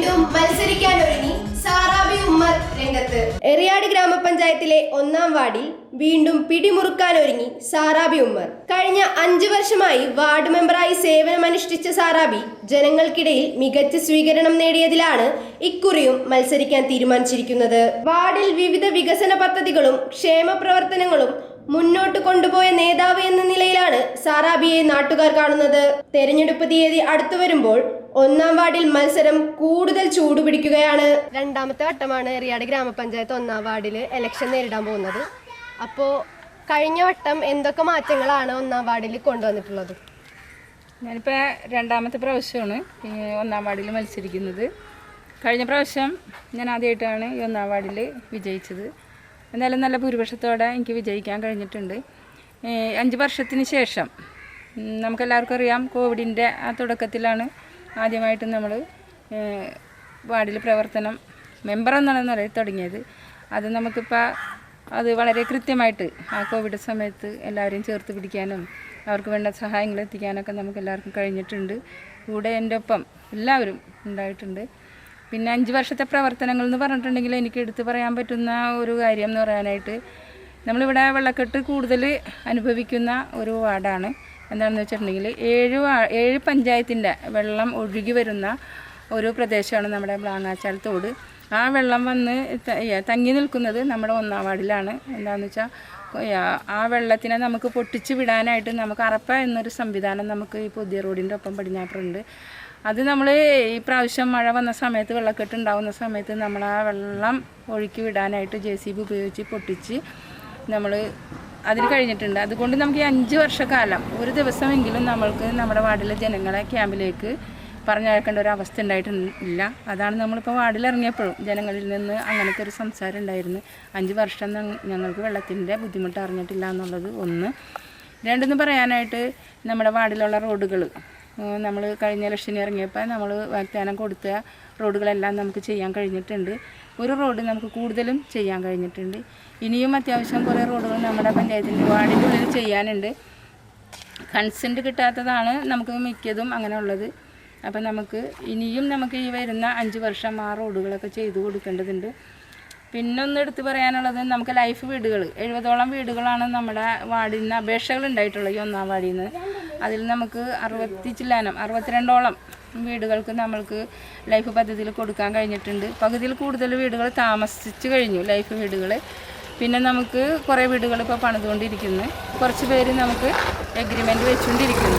വീണ്ടും മത്സരിക്കാനൊരുങ്ങി സാറാബി ഉമ്മർ രംഗത്ത്. എറിയാട് ഗ്രാമപഞ്ചായത്തിലെ 1-ാം വാർഡിൽ വീണ്ടും പിടിമുറുക്കാനൊരുങ്ങി സാറാബി ഉമ്മർ. കഴിഞ്ഞ 5 വർഷമായി വാർഡ് മെമ്പറായി സേവനമനുഷ്ഠിച്ച സാറാബി ജനങ്ങൾക്കിടയിൽ മികച്ച സ്വീകരണം നേടിയതിലാണ് ഇക്കുറിയും മത്സരിക്കാൻ തീരുമാനിച്ചിരിക്കുന്നത്. വാർഡിൽ വിവിധ വികസന പദ്ധതികളും ക്ഷേമ പ്രവർത്തനങ്ങളും മുന്നോട്ട് കൊണ്ടുപോയ നേതാവ് എന്ന നിലയിലാണ് സാറാബിയെ നാട്ടുകാർ കാണുന്നത്. തെരഞ്ഞെടുപ്പ് തീയതി അടുത്തു വരുമ്പോൾ 1-ാം വാർഡിൽ മത്സരം കൂടുതൽ ചൂടുപിടിക്കുകയാണ്. 2ാമത്തെ വട്ടമാണ് എറിയാട് ഗ്രാമപഞ്ചായത്ത് 1-ാം വാർഡിൽ ഇലക്ഷൻ നേരിടാൻ പോകുന്നത്. അപ്പോൾ കഴിഞ്ഞ വട്ടം എന്തൊക്കെ മാറ്റങ്ങളാണ് 1-ാം വാർഡിൽ കൊണ്ടുവന്നിട്ടുള്ളത്? ഞാനിപ്പോൾ 2ാമത്തെ പ്രാവശ്യമാണ് 1-ാം വാർഡിൽ മത്സരിക്കുന്നത്. കഴിഞ്ഞ പ്രാവശ്യം ഞാൻ ആദ്യമായിട്ടാണ് ഈ 1-ാം വാർഡിൽ വിജയിച്ചത്. എന്നാലും നല്ല ഭൂരിപക്ഷത്തോടെ എനിക്ക് വിജയിക്കാൻ കഴിഞ്ഞിട്ടുണ്ട്. 5 വർഷത്തിന് ശേഷം നമുക്കെല്ലാവർക്കും അറിയാം, കോവിഡിൻ്റെ ആ തുടക്കത്തിലാണ് ആദ്യമായിട്ട് നമ്മൾ വാർഡിൽ പ്രവർത്തനം മെമ്പർ എന്നുള്ള നിലയിൽ തുടങ്ങിയത്. അത് നമുക്കിപ്പോൾ അത് വളരെ കൃത്യമായിട്ട് ആ കോവിഡ് സമയത്ത് എല്ലാവരെയും ചേർത്ത് പിടിക്കാനും അവർക്ക് വേണ്ട സഹായങ്ങൾ എത്തിക്കാനൊക്കെ നമുക്ക് എല്ലാവർക്കും കഴിഞ്ഞിട്ടുണ്ട്. കൂടെ എൻ്റെ ഒപ്പം എല്ലാവരും ഉണ്ടായിട്ടുണ്ട്. പിന്നെ 5 വർഷത്തെ പ്രവർത്തനങ്ങൾ എന്ന് പറഞ്ഞിട്ടുണ്ടെങ്കിൽ എനിക്ക് എടുത്തു പറയാൻ പറ്റുന്ന ഒരു കാര്യം എന്ന് പറയാനായിട്ട്, നമ്മളിവിടെ വെള്ളക്കെട്ട് കൂടുതൽ അനുഭവിക്കുന്ന ഒരു വാർഡാണ്. എന്താണെന്ന് വെച്ചിട്ടുണ്ടെങ്കിൽ 7 പഞ്ചായത്തിൻ്റെ വെള്ളം ഒഴുകി വരുന്ന ഒരു പ്രദേശമാണ് നമ്മുടെ ബ്ലാങ്ങാച്ചാൽ തോട്. ആ വെള്ളം വന്ന് തങ്ങി നിൽക്കുന്നത് നമ്മുടെ 1-ാം വാർഡിലാണ്. എന്താണെന്ന് വെച്ചാൽ ആ വെള്ളത്തിനെ നമുക്ക് പൊട്ടിച്ച് വിടാനായിട്ട് നമുക്ക് അറപ്പ എന്നൊരു സംവിധാനം നമുക്ക് ഈ പുതിയ റോഡിൻ്റെ ഒപ്പം പടിഞ്ഞാപ്പുറമുണ്ട്. അത് നമ്മൾ ഈ പ്രാവശ്യം മഴ വന്ന സമയത്ത്, വെള്ളക്കെട്ട് ഉണ്ടാകുന്ന സമയത്ത് നമ്മൾ ആ വെള്ളം ഒഴുക്കി വിടാനായിട്ട് JCB ഉപയോഗിച്ച് പൊട്ടിച്ച് നമ്മൾ അതിന് കഴിഞ്ഞിട്ടുണ്ട്. അതുകൊണ്ട് നമുക്ക് ഈ 5 വർഷക്കാലം ഒരു ദിവസമെങ്കിലും നമ്മൾക്ക് നമ്മുടെ വാർഡിലെ ജനങ്ങളെ ക്യാമ്പിലേക്ക് പറഞ്ഞയക്കേണ്ട ഒരു അവസ്ഥ ഉണ്ടായിട്ടില്ല. അതാണ് നമ്മളിപ്പോൾ വാർഡിൽ ഇറങ്ങിയപ്പോഴും ജനങ്ങളിൽ നിന്ന് അങ്ങനത്തെ ഒരു സംസാരം ഉണ്ടായിരുന്നു. 5 വർഷം ഞങ്ങൾക്ക് വെള്ളത്തിൻ്റെ ബുദ്ധിമുട്ട് അറിഞ്ഞിട്ടില്ല എന്നുള്ളത് ഒന്ന്. രണ്ടെന്ന് പറയാനായിട്ട്, നമ്മുടെ വാർഡിലുള്ള റോഡുകൾ നമ്മൾ കഴിഞ്ഞ ഇലക്ഷന് ഇറങ്ങിയപ്പോൾ നമ്മൾ വാഗ്ദാനം കൊടുത്ത റോഡുകളെല്ലാം നമുക്ക് ചെയ്യാൻ കഴിഞ്ഞിട്ടുണ്ട്. ഒരു റോഡ് നമുക്ക് കൂടുതലും ചെയ്യാൻ കഴിഞ്ഞിട്ടുണ്ട്. ഇനിയും അത്യാവശ്യം കുറേ റോഡുകൾ നമ്മുടെ പഞ്ചായത്തിൻ്റെ വാർഡിൻ്റെ ഉള്ളിൽ ചെയ്യാനുണ്ട്. കൺസെൻറ്റ് കിട്ടാത്തതാണ് നമുക്ക് മിക്കതും അങ്ങനെ ഉള്ളത്. അപ്പം ഇനിയും നമുക്ക് ഈ വരുന്ന 5 വർഷം ആ റോഡുകളൊക്കെ ചെയ്തു കൊടുക്കേണ്ടതുണ്ട്. പിന്നെ ഒന്ന് എടുത്ത് പറയാനുള്ളത്, നമുക്ക് ലൈഫ് വീടുകൾ 70ഓളം വീടുകളാണ് നമ്മുടെ വാർഡിൽ നിന്ന് അപേക്ഷകൾ ഉണ്ടായിട്ടുള്ളത് ഈ 1-ാം വാർഡിൽ നിന്ന്. അതിൽ നമുക്ക് 62ഓളം വീടുകൾക്ക് നമ്മൾക്ക് ലൈഫ് പദ്ധതിയിൽ കൊടുക്കാൻ കഴിഞ്ഞിട്ടുണ്ട്. പകുതിയിൽ കൂടുതൽ വീടുകൾ താമസിച്ച് കഴിഞ്ഞു ലൈഫ് വീടുകൾ. പിന്നെ നമുക്ക് കുറേ വീടുകൾ ഇപ്പോൾ പണിതുകൊണ്ടിരിക്കുന്നു. കുറച്ച് പേര് നമുക്ക് എഗ്രിമെൻറ്റ് വെച്ചുകൊണ്ടിരിക്കുന്നു.